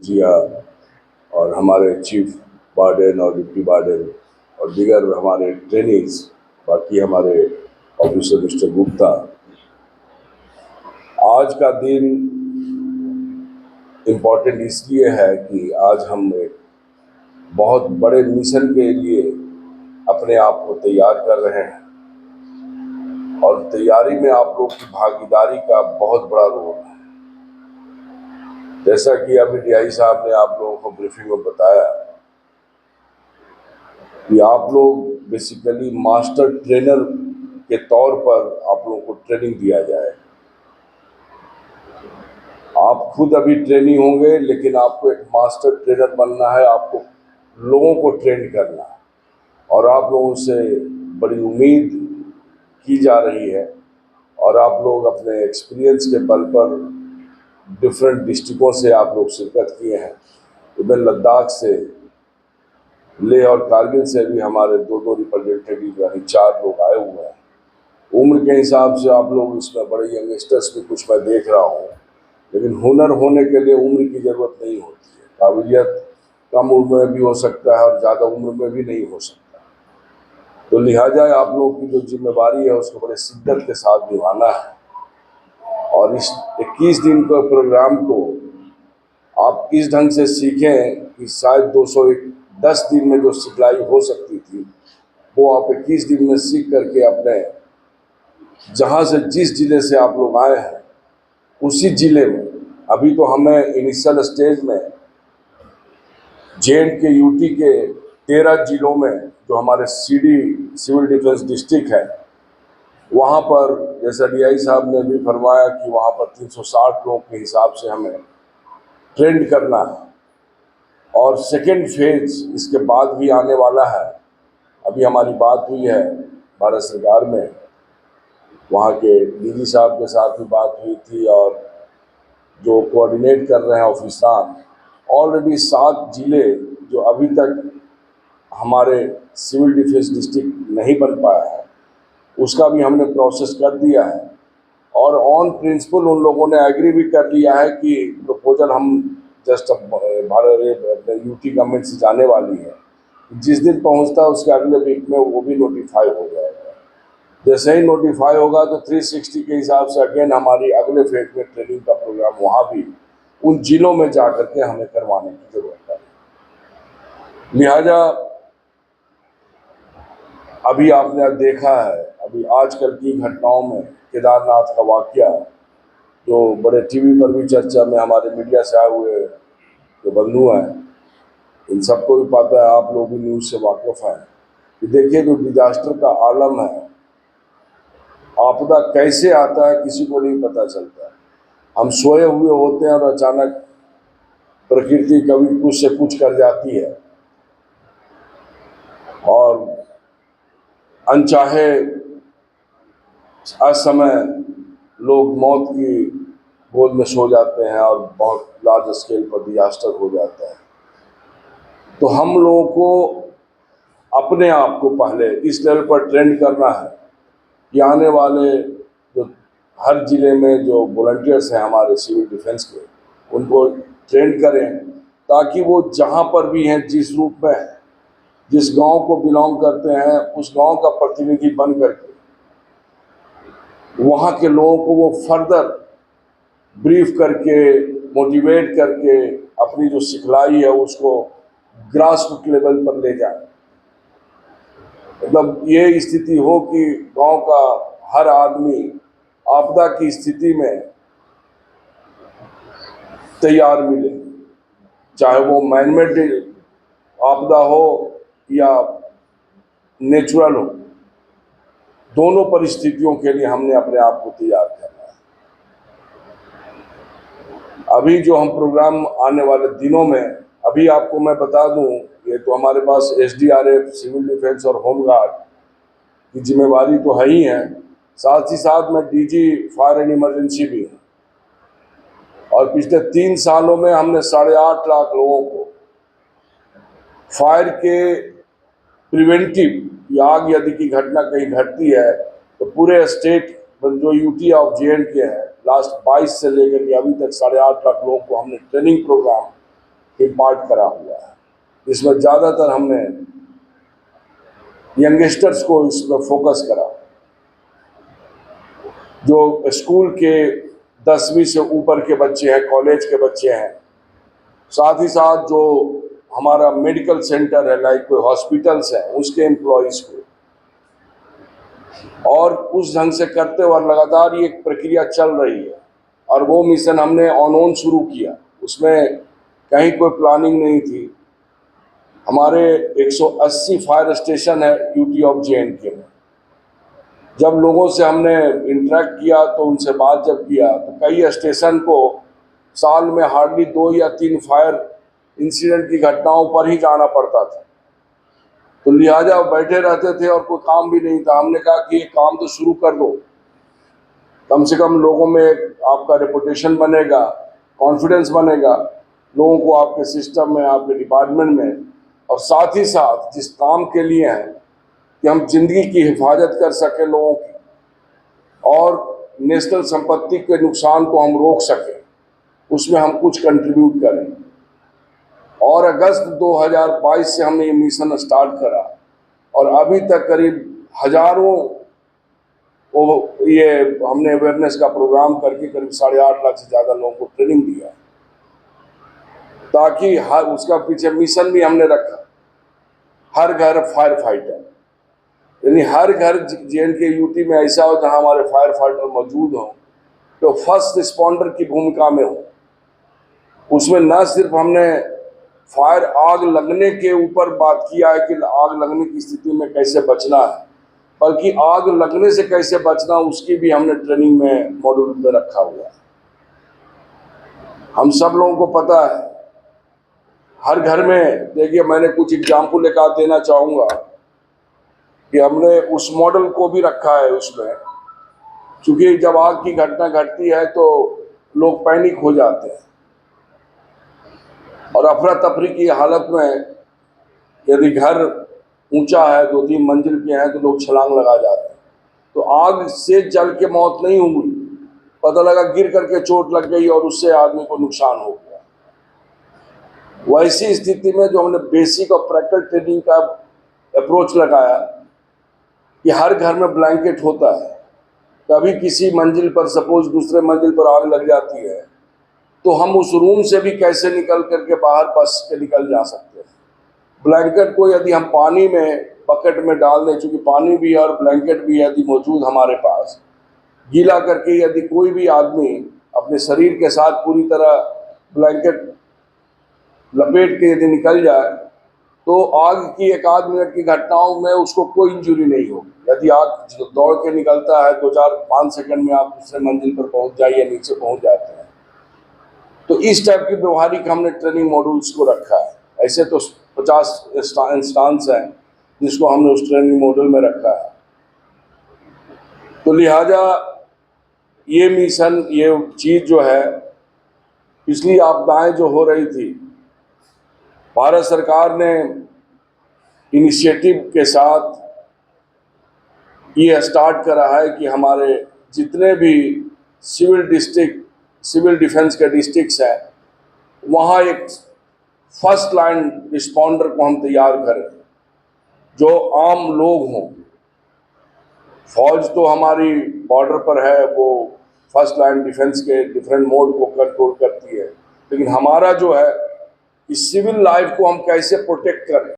जिया और हमारे chief warden और डिप्टी वार्डन और दीगर हमारे ट्रेनिंग्स, बाकी हमारे ऑफिसर मिस्टर गुप्ता, आज का दिन इम्पोर्टेंट इसलिए है कि आज हम एक बहुत बड़े मिशन के लिए अपने आप को तैयार कर रहे हैं और तैयारी में आप लोग की भागीदारी का बहुत बड़ा रोल है। जैसा कि अभी डीआई साहब ने आप लोगों को ब्रीफिंग में बताया कि आप लोग बेसिकली मास्टर ट्रेनर के तौर पर आप लोगों को ट्रेनिंग दिया जाए। आप खुद अभी ट्रेनिंग होंगे, लेकिन आपको एक मास्टर ट्रेनर बनना है, आपको लोगों को ट्रेन करना है और आप लोगों से बड़ी उम्मीद की जा रही है और आप लोग अपने एक्सपीरियंस के बल पर डिफरेंट डिस्ट्रिक्टों से आप लोग शिरकत किए हैं। इवन लद्दाख से, लेह और कारगिल से भी हमारे दो रिप्रेजेंटेटिव यानी 4 लोग आए हुए हैं। उम्र के हिसाब से आप लोग इसमें बड़े यंगस्टर्स भी कुछ मैं देख रहा हूँ, लेकिन हुनर होने के लिए उम्र की ज़रूरत नहीं होती है। काबिलियत कम उम्र में भी हो सकता है और ज़्यादा उम्र में भी नहीं हो सकता। तो लिहाजा आप लोगों की जो जिम्मेवारी है उसको बड़े शिद्दत के साथ निभाना है और इस 21 दिन के प्रोग्राम को आप इस ढंग से सीखें कि शायद 210 दिन में जो सिखलाई हो सकती थी वो आप 21 दिन में सीख करके अपने जहाँ से जिस जिले से आप लोग आए हैं उसी जिले में, अभी तो हमें इनिशियल स्टेज में JNK यूटी के 13 जिलों में जो हमारे CD सिविल डिफेंस डिस्ट्रिक्ट है वहाँ पर, जैसा डीआई साहब ने भी फरमाया कि वहाँ पर 360 लोगों के हिसाब से हमें ट्रेंड करना है और सेकेंड फेज इसके बाद भी आने वाला है। अभी हमारी बात हुई है भारत सरकार में, वहाँ के DG साहब के साथ भी बात हुई थी और जो कोऑर्डिनेट कर रहे हैं ऑफिसर, ऑलरेडी 7 जिले जो अभी तक हमारे सिविल डिफेंस डिस्ट्रिक्ट नहीं बन पाया है उसका भी हमने प्रोसेस कर दिया है और ऑन प्रिंसिपल उन लोगों ने एग्री भी कर लिया है कि प्रपोजल हम जस्ट भारत यूटी गवर्नमेंट से जाने वाली है, जिस दिन पहुंचता है उसके अगले वीक में वो भी नोटिफाई हो जाएगा। जैसे ही नोटिफाई होगा तो 360 के हिसाब से अगेन हमारी अगले फेज में ट्रेनिंग का प्रोग्राम वहाँ भी उन जिलों में जा करके हमें करवाने की जरूरत है। लिहाजा अभी आपने देखा है, अभी आजकल की घटनाओं में केदारनाथ का वाकया जो बड़े टीवी पर भी चर्चा में, हमारे मीडिया से आए हुए जो बंधु हैं इन सबको भी पता है, आप लोग भी न्यूज़ से वाकिफ हैं कि देखिए जो डिजास्टर का आलम है, आपदा कैसे आता है किसी को नहीं पता चलता। हम सोए हुए होते हैं और अचानक प्रकृति कभी कुछ से कुछ कर जाती है और अनचाहे असमय लोग मौत की गोद में सो जाते हैं और बहुत लार्ज स्केल पर डिजास्टर हो जाता है। तो हम लोगों को अपने आप को पहले इस लेवल पर ट्रेंड करना है कि आने वाले जो हर जिले में जो वॉलंटियर्स हैं हमारे सिविल डिफेंस के, उनको ट्रेंड करें ताकि वो जहाँ पर भी हैं, जिस रूप में हैं, जिस गांव को बिलोंग करते हैं उस गांव का प्रतिनिधि बन करके वहाँ के लोगों को वो फर्दर ब्रीफ करके, मोटिवेट करके अपनी जो सिखलाई है उसको ग्रास रूट लेवल पर ले जाए। मतलब ये स्थिति हो कि गांव का हर आदमी आपदा की स्थिति में तैयार मिले, चाहे वो मैनमेड आपदा हो या नेचुरल हो, दोनों परिस्थितियों के लिए हमने अपने आप को तैयार करना है। अभी जो हम प्रोग्राम आने वाले दिनों में, अभी आपको मैं बता दूं, ये तो हमारे पास SDRF, सिविल डिफेंस और होमगार्ड की जिम्मेवारी तो है ही है, साथ ही साथ में DG फायर एंड इमरजेंसी भी है और पिछले 3 सालों में हमने 8.5 लाख लोगों को फायर के प्रिवेंटिव, आग यदि की घटना कहीं घटती है तो पूरे स्टेट जो यूटी ऑफ JNK है, लास्ट 22 से लेकर के अभी तक 8.5 लाख लोगों को हमने ट्रेनिंग प्रोग्राम इम्पार्ट करा हुआ है। इसमें ज़्यादातर हमने यंगस्टर्स को इसमें फोकस करा, जो स्कूल के 10वीं से ऊपर के बच्चे हैं, कॉलेज के बच्चे हैं, साथ ही साथ जो हमारा मेडिकल सेंटर है, लाइक कोई हॉस्पिटल्स हैं, उसके एम्प्लॉयज़ को, और उस ढंग से करते हुए लगातार ये प्रक्रिया चल रही है। और वो मिशन हमने ऑन ओन शुरू किया, उसमें कहीं कोई प्लानिंग नहीं थी। हमारे 180 फायर स्टेशन है यूटी ऑफ जे.एंड.के में। जब लोगों से हमने इंटरेक्ट किया, तो उनसे बात जब किया, तो कई स्टेशन को साल में हार्डली 2 या 3 फायर इंसिडेंट की घटनाओं पर ही जाना पड़ता था, तो लिहाजा बैठे रहते थे और कोई काम भी नहीं था। हमने कहा कि ये काम तो शुरू कर दो, कम से कम लोगों में आपका रेपुटेशन बनेगा, कॉन्फिडेंस बनेगा लोगों को आपके सिस्टम में, आपके डिपार्टमेंट में, और साथ ही साथ जिस काम के लिए हैं कि हम जिंदगी की हिफाजत कर सकें लोगों की, और नेशनल संपत्ति के नुकसान को हम रोक सकें, उसमें हम कुछ कंट्रीब्यूट करें। और अगस्त 2022 से हमने ये मिशन स्टार्ट करा, और अभी तक करीब हजारों ये हमने अवेयरनेस का प्रोग्राम करके करीब 8.5 लाख से ज़्यादा लोगों को ट्रेनिंग दिया, ताकि हर उसका पीछे मिशन भी हमने रखा, हर घर फायर फाइटर, यानी हर घर जे.एंड.के यूटी में ऐसा हो जहाँ हमारे फायर फाइटर मौजूद हों, तो फर्स्ट रिस्पॉन्डर की भूमिका में हो। उसमें न सिर्फ हमने फायर आग लगने के ऊपर बात किया है कि आग लगने की स्थिति में कैसे बचना है, बल्कि आग लगने से कैसे बचना उसकी भी हमने ट्रेनिंग में मॉड्यूल में रखा हुआ है। हम सब लोगों को पता है, हर घर में देखिए, मैंने कुछ एग्जाम्पल एक आध देना चाहूँगा कि हमने उस मॉडल को भी रखा है उसमें, क्योंकि जब आग की घटना घटती है तो लोग पैनिक हो जाते हैं, और अफरा तफरी की हालत में यदि घर ऊंचा है, 2-3 मंजिल के हैं, तो लोग छलांग लगा जाते हैं। तो आग से जल के मौत नहीं हुई, पता लगा गिर करके चोट लग गई और उससे आदमी को नुकसान हो गया। वैसी स्थिति में जो हमने बेसिक और प्रैक्टिकल ट्रेनिंग का अप्रोच लगाया कि हर घर में ब्लैंकेट होता है, कभी किसी मंजिल पर सपोज दूसरे मंजिल पर आग लग जाती है, तो हम उस रूम से भी कैसे निकल करके बाहर बच के निकल जा सकते हैं। ब्लैंकेट को यदि हम पानी में बकेट में डाल दें, चूँकि पानी भी है और ब्लैंकेट भी यदि मौजूद हमारे पास, गीला करके यदि कोई भी आदमी अपने शरीर के साथ पूरी तरह ब्लैंकेट लपेट के यदि निकल जाए, तो आग की 1-8 मिनट की घटनाओं में उसको कोई इंजरी नहीं होगी। यदि आग दौड़ के निकलता है, 2-4-5 सेकंड में आप दूसरे मंजिल पर पहुंच जाइए, नीचे पहुंच जाते हैं। तो इस टाइप की व्यवहारिक हमने ट्रेनिंग मॉड्यूल्स को रखा है। ऐसे तो 50 इंस्टांस हैं जिसको हमने उस ट्रेनिंग मॉड्यूल में रखा है। तो लिहाजा ये मिशन, ये चीज़ जो है, पिछली आपदाएं जो हो रही थी, भारत सरकार ने इनिशिएटिव के साथ ये स्टार्ट करा है कि हमारे जितने भी सिविल डिफेंस के डिस्ट्रिक्ट्स हैं, वहाँ एक फर्स्ट लाइन रिस्पॉन्डर को हम तैयार करें, जो आम लोग हों। फौज तो हमारी बॉर्डर पर है, वो फर्स्ट लाइन डिफेंस के डिफरेंट मोड को कंट्रोल करती है, लेकिन हमारा जो है, इस सिविल लाइफ को हम कैसे प्रोटेक्ट करें।